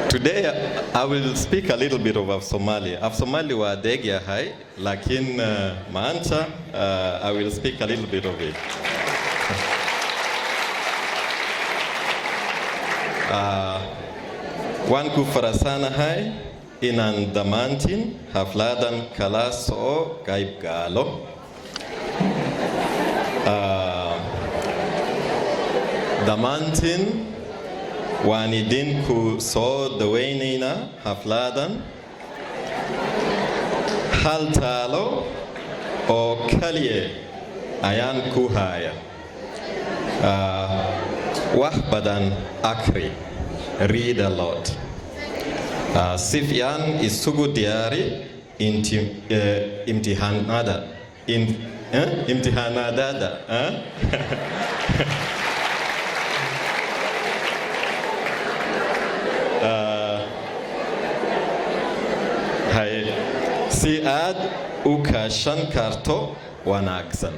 Today I will speak a little bit of Somali. Somali wa Degia hai, lakin maanta I will speak a little bit of it. Wan ku farasana hai inan damantin hafladan kalas o gaib galo. Damantin wanidin ku so dawaynayna hafladan hal talo oo kaliye ayaan ku haya wax badan akri, read a lot, si fiican isugu diyaari imtixaanada si aad u kaashan karto wanaagsan.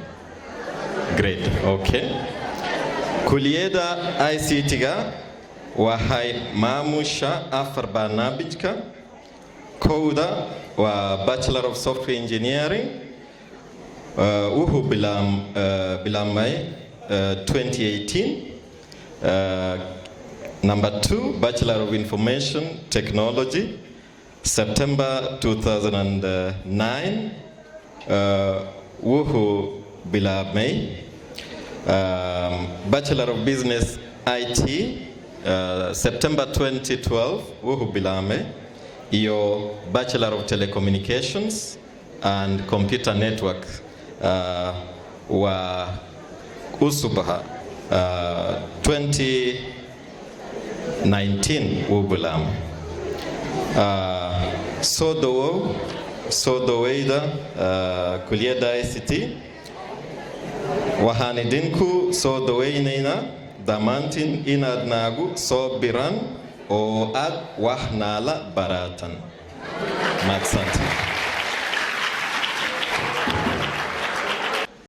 Great, okay. Kuliyada ICT-ga waxay maamusha 4 barnaamijka. Kowda waa Bachelor of Software Engineering, wuxuu bilaabmay 2018. Number 2, Bachelor of Information Technology, September 2009. Wuxuu bilaabmay Bachelor of Business IT, September 2012. Wuxuu bilaabmay iyo Bachelor of Telecommunications and Computer Network wa usubaha 2019 wubulam. So dawayda kuliyada ICT waxaan idinku soo dawaynayna dhammaantiin inaad nagu soo biran oo aad wax nala baratan. Mahadsantiin.